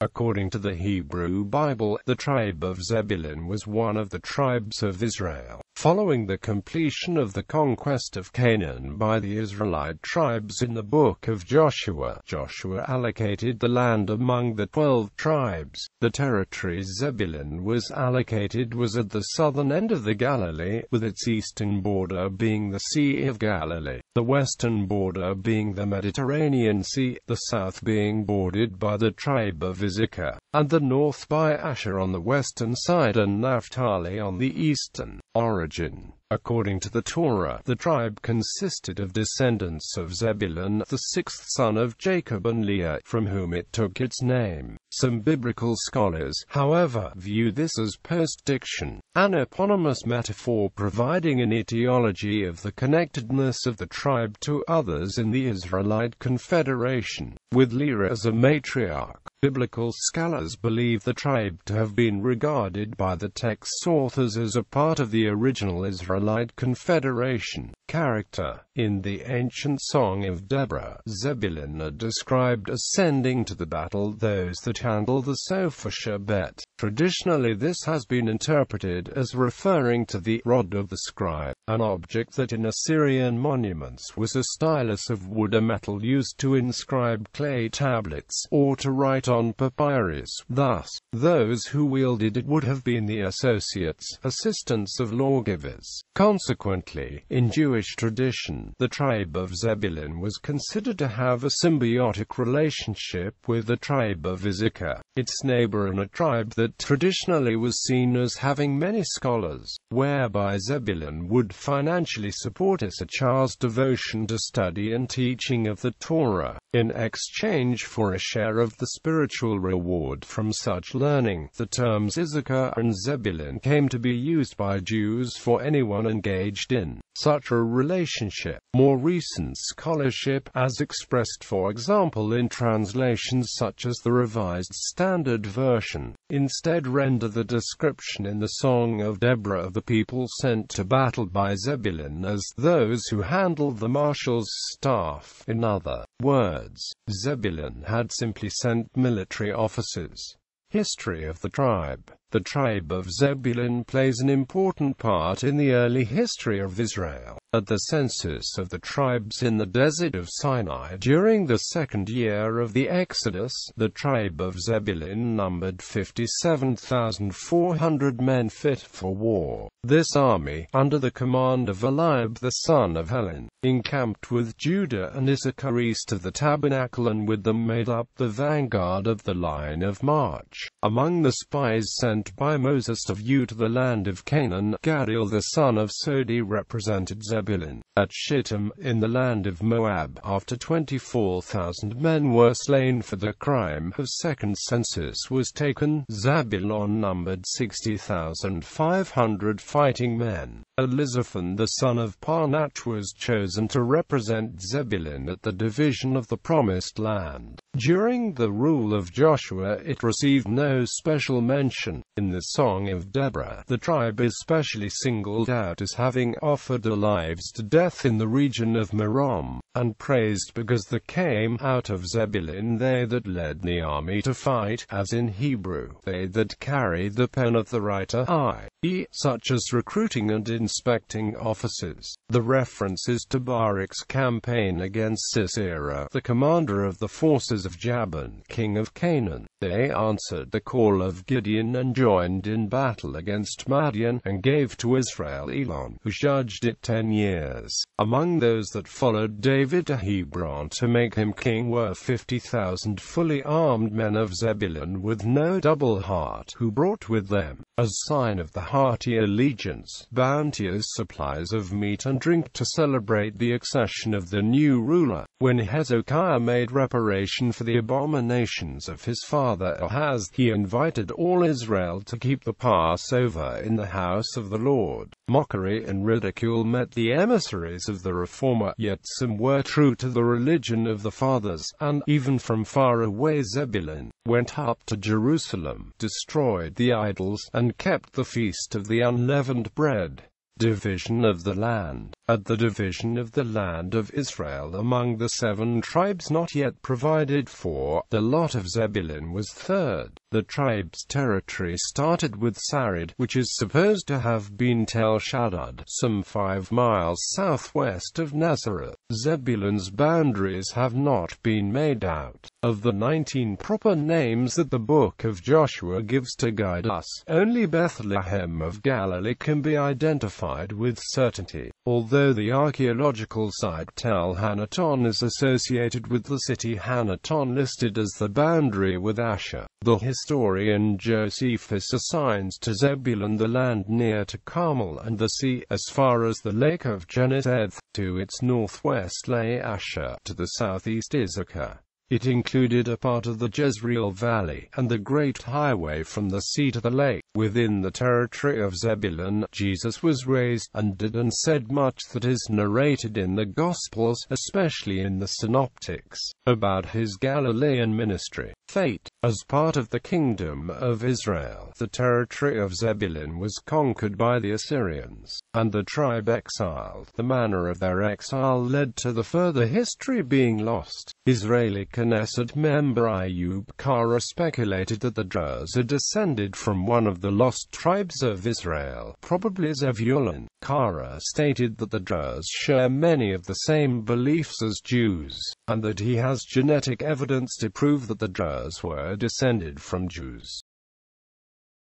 According to the Hebrew Bible, the tribe of Zebulun was one of the tribes of Israel. Following the completion of the conquest of Canaan by the Israelite tribes in the book of Joshua, Joshua allocated the land among the 12 tribes. The territory Zebulun was allocated was at the southern end of the Galilee, with its eastern border being the Sea of Galilee, the western border being the Mediterranean Sea, the south being bordered by the tribe of Issachar, and the north by Asher on the western side and Naphtali on the eastern. Origin. According to the Torah, the tribe consisted of descendants of Zebulun, the sixth son of Jacob and Leah, from whom it took its name. Some biblical scholars, however, view this as post-diction, an eponymous metaphor providing an etiology of the connectedness of the tribe to others in the Israelite confederation, with Leah as a matriarch. Biblical scholars believe the tribe to have been regarded by the text's authors as a part of the original Israelite confederation. Character. In the ancient Song of Deborah, Zebulun are described as sending to the battle those that handle the shofar bet. Traditionally this has been interpreted as referring to the rod of the scribe, an object that in Assyrian monuments was a stylus of wood or metal used to inscribe clay tablets, or to write on papyrus. Thus, those who wielded it would have been the associates, assistants of lawgivers. Consequently, in Jewish tradition, the tribe of Zebulun was considered to have a symbiotic relationship with the tribe of Issachar, its neighbor, and a tribe that traditionally was seen as having many scholars, whereby Zebulun would financially support Issachar's devotion to study and teaching of the Torah, in exchange for a share of the spiritual reward from such learning. The terms Issachar and Zebulun came to be used by Jews for anyone engaged in such a relationship. More recent scholarship, as expressed for example in translations such as the Revised Standard Version, instead render the description in the Song of Deborah of the people sent to battle by Zebulun as those who handled the marshal's staff. In other words, Zebulun had simply sent military officers. History of the tribe. The tribe of Zebulun plays an important part in the early history of Israel. At the census of the tribes in the desert of Sinai during the second year of the Exodus, the tribe of Zebulun numbered 57,400 men fit for war. This army, under the command of Eliab the son of Helon, encamped with Judah and Issachar east of the tabernacle, and with them made up the vanguard of the line of march. Among the spies sent by Moses to view to the land of Canaan, Gadiel the son of Sodi represented Zebulun. At Shittim, in the land of Moab, after 24,000 men were slain for the crime of second census was taken, Zebulun numbered 60,500 fighting men. Elizaphan the son of Parnach was chosen to represent Zebulun at the division of the Promised Land. During the rule of Joshua it received no special mention. In the Song of Deborah, the tribe is specially singled out as having offered their lives to death in the region of Merom, and praised because they came out of Zebulun, they that led the army to fight, as in Hebrew, they that carried the pen of the writer, i.e., such as recruiting and inspecting officers. The reference is to Barak's campaign against Sisera, the commander of the forces of Jabin, king of Canaan. They answered the call of Gideon and joined in battle against Madian, and gave to Israel Elon, who judged it 10 years. Among those that followed David to Hebron to make him king were 50,000 fully armed men of Zebulun with no double heart, who brought with them, as sign of the hearty allegiance, bounteous supplies of meat and drink to celebrate the accession of the new ruler. When Hezekiah made reparation for the abominations of his father Ahaz, he invited all Israel to keep the Passover in the house of the Lord. Mockery and ridicule met the emissaries of the reformer, yet some were true to the religion of the fathers, and, even from far away, Zebulun went up to Jerusalem, destroyed the idols, and kept the feast of the unleavened bread. Division of the land. At the division of the land of Israel among the 7 tribes not yet provided for, the lot of Zebulun was third. The tribe's territory started with Sarid, which is supposed to have been Tel Shaddad, some 5 miles southwest of Nazareth. Zebulun's boundaries have not been made out. Of the 19 proper names that the book of Joshua gives to guide us, only Bethlehem of Galilee can be identified with certainty. Although the archaeological site Tel Hanaton is associated with the city Hanaton listed as the boundary with Asher, the historian Josephus assigns to Zebulun the land near to Carmel and the sea as far as the lake of Genneseth. To its northwest lay Asher, to the southeast Issachar. It included a part of the Jezreel Valley, and the great highway from the sea to the lake. Within the territory of Zebulun, Jesus was raised, and did and said much that is narrated in the Gospels, especially in the Synoptics, about his Galilean ministry. Fate. As part of the kingdom of Israel, the territory of Zebulun was conquered by the Assyrians, and the tribe exiled. The manner of their exile led to the further history being lost. Israeli Knesset member Ayub Kara speculated that the Druze had descended from one of the lost tribes of Israel, probably Zebulun. Kara stated that the Druze share many of the same beliefs as Jews, and that he has genetic evidence to prove that the Druze were descended from Jews.